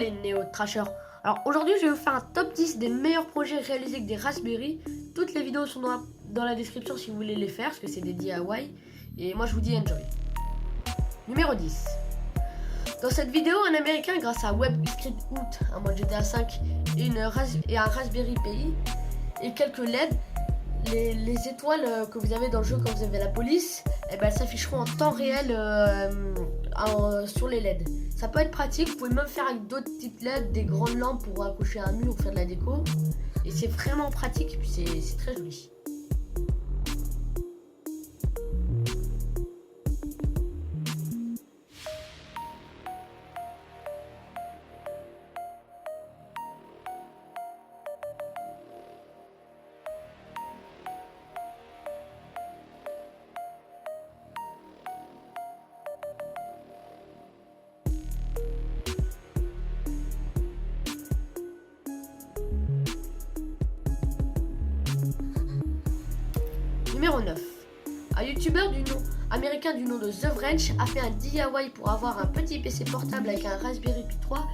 les néo-trashers. Alors aujourd'hui je vais vous faire un top 10 des meilleurs projets réalisés avec des Raspberry. Toutes les vidéos sont dans la description si vous voulez les faire, parce que c'est des DIY. Et moi je vous dis enjoy. Numéro 10. Dans cette vidéo, un américain grâce à WebScriptOut, un mode GTA 5 et un Raspberry Pi et quelques LED, les étoiles que vous avez dans le jeu quand vous avez la police, elles s'afficheront en temps réel sur les LED. Ça peut être pratique, vous pouvez même faire avec d'autres types LED, des grandes lampes pour accrocher à un mur ou faire de la déco. Et c'est vraiment pratique et puis c'est très joli. Numéro 9. Un youtubeur américain du nom de The Wrench a fait un DIY pour avoir un petit PC portable avec un Raspberry Pi 3.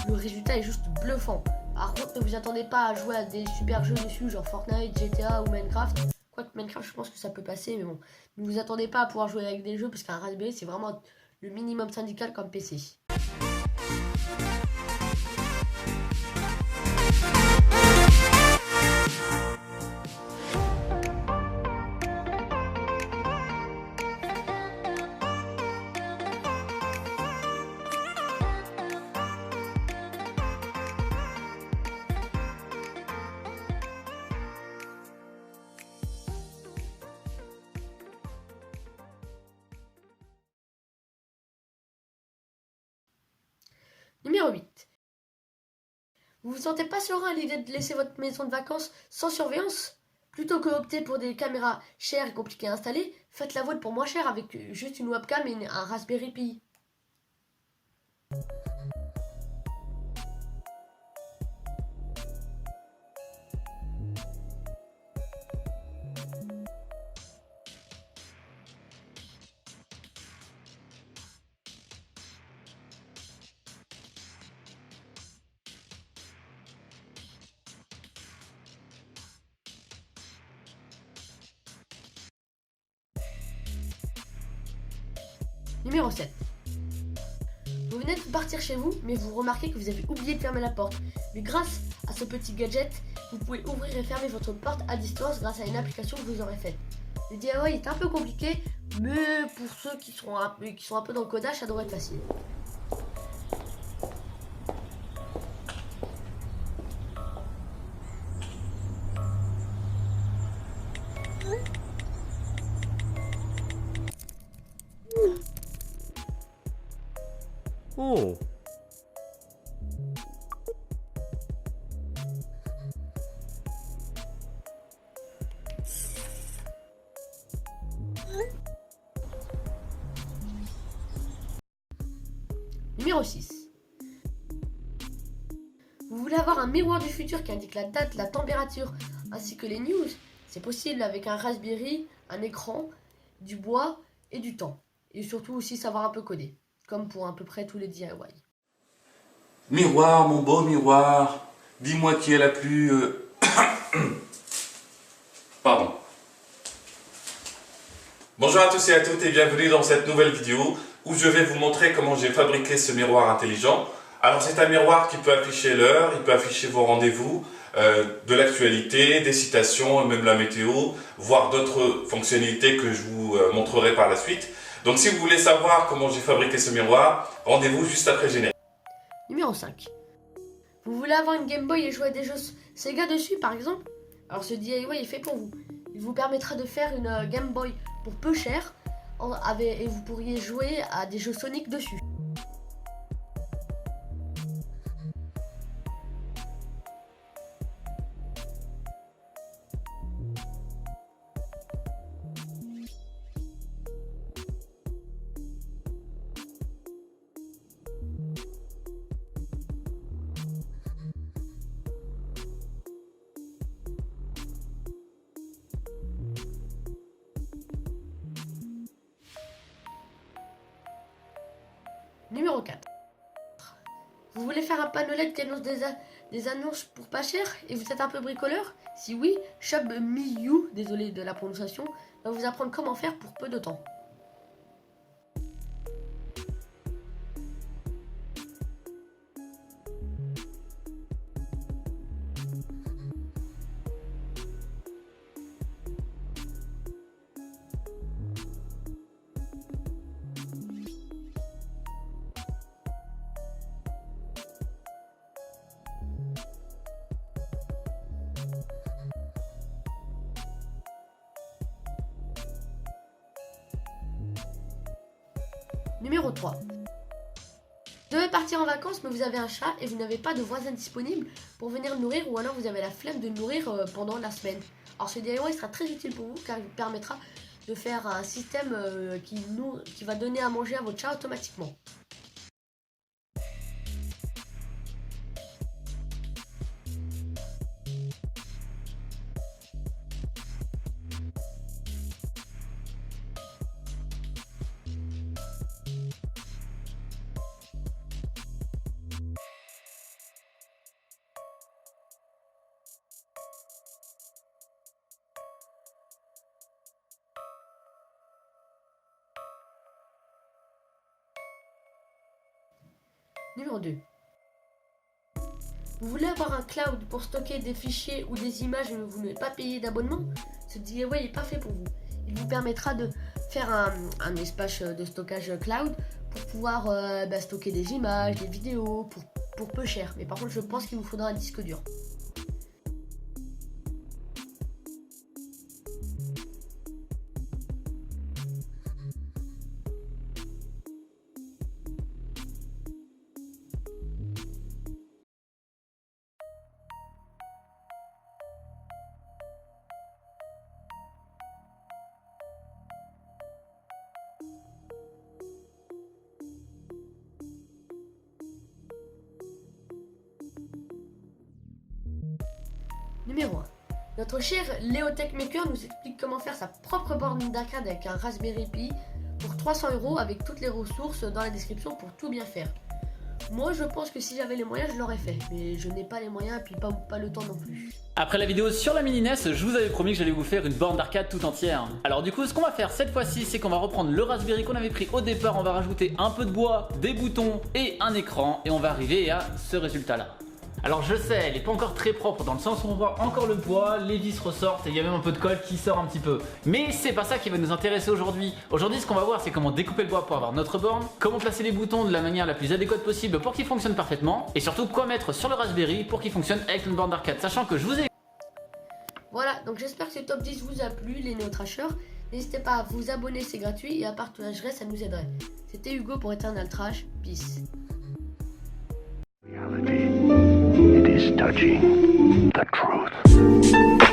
Le résultat est juste bluffant. Par contre, ne vous attendez pas à jouer à des super jeux dessus, genre Fortnite, GTA ou Minecraft. Quoique Minecraft, je pense que ça peut passer, mais bon. Ne vous attendez pas à pouvoir jouer avec des jeux, parce qu'un Raspberry, c'est vraiment le minimum syndical comme PC. Numéro 8. Vous vous sentez pas serein à l'idée de laisser votre maison de vacances sans surveillance? Plutôt que opter pour des caméras chères et compliquées à installer, faites la vôtre pour moins cher avec juste une webcam et un Raspberry Pi. Numéro 7. Vous venez de partir chez vous, mais vous remarquez que vous avez oublié de fermer la porte. Mais grâce à ce petit gadget, vous pouvez ouvrir et fermer votre porte à distance grâce à une application que vous aurez faite. Le DIY est un peu compliqué, mais pour ceux qui sont un peu dans le codage, ça devrait être facile. Oh. Numéro 6. Vous voulez avoir un miroir du futur qui indique la date, la température ainsi que les news? C'est possible avec un Raspberry, un écran, du bois et du temps. Et surtout aussi savoir un peu coder, comme pour à peu près tous les DIY. Miroir, mon beau miroir, dis-moi qui est la plus... Pardon. Bonjour à tous et à toutes et bienvenue dans cette nouvelle vidéo où je vais vous montrer comment j'ai fabriqué ce miroir intelligent. Alors c'est un miroir qui peut afficher l'heure, il peut afficher vos rendez-vous, de l'actualité, des citations, même la météo, voire d'autres fonctionnalités que je vous montrerai par la suite. Donc si vous voulez savoir comment j'ai fabriqué ce miroir, rendez-vous juste après le générique. Numéro 5. Vous voulez avoir une Game Boy et jouer à des jeux Sega dessus par exemple? Alors ce DIY est fait pour vous. Il vous permettra de faire une Game Boy pour peu cher et vous pourriez jouer à des jeux Sonic dessus. Numéro 4. Vous voulez faire un panneau LED qui annonce des annonces pour pas cher et vous êtes un peu bricoleur? Si oui, ShopMeYou, désolé de la prononciation, va vous apprendre comment faire pour peu de temps. Numéro 3. Vous devez partir en vacances mais vous avez un chat et vous n'avez pas de voisin disponible pour venir le nourrir ou alors vous avez la flemme de le nourrir pendant la semaine. Alors ce DIY sera très utile pour vous car il vous permettra de faire un système qui va donner à manger à votre chat automatiquement. Numéro 2. Vous voulez avoir un cloud pour stocker des fichiers ou des images mais vous n'avez pas payé d'abonnement? Ce DIY n'est pas fait pour vous. Il vous permettra de faire un espace de stockage cloud pour pouvoir stocker des images, des vidéos pour peu cher. Mais par contre, je pense qu'il vous faudra un disque dur. Numéro 1. Notre cher LeoTechMaker nous explique comment faire sa propre borne d'arcade avec un Raspberry Pi pour 300 € avec toutes les ressources dans la description pour tout bien faire. Moi je pense que si j'avais les moyens je l'aurais fait, mais je n'ai pas les moyens et puis pas le temps non plus. Après la vidéo sur la mini NES, je vous avais promis que j'allais vous faire une borne d'arcade tout entière. Alors du coup ce qu'on va faire cette fois-ci, c'est qu'on va reprendre le Raspberry qu'on avait pris au départ, on va rajouter un peu de bois, des boutons et un écran et on va arriver à ce résultat là. Alors je sais, elle n'est pas encore très propre dans le sens où on voit encore le bois, les vis ressortent et il y a même un peu de colle qui sort un petit peu. Mais c'est pas ça qui va nous intéresser aujourd'hui. Aujourd'hui ce qu'on va voir c'est comment découper le bois pour avoir notre borne, comment placer les boutons de la manière la plus adéquate possible pour qu'ils fonctionnent parfaitement et surtout quoi mettre sur le Raspberry pour qu'il fonctionne avec une borne d'arcade, sachant que je vous ai... Voilà, donc j'espère que ce top 10 vous a plu les néo-trashers. N'hésitez pas à vous abonner, c'est gratuit et à partager, ça nous aiderait. C'était Hugo pour Eternal Trash, peace. Reality, it is touching the truth.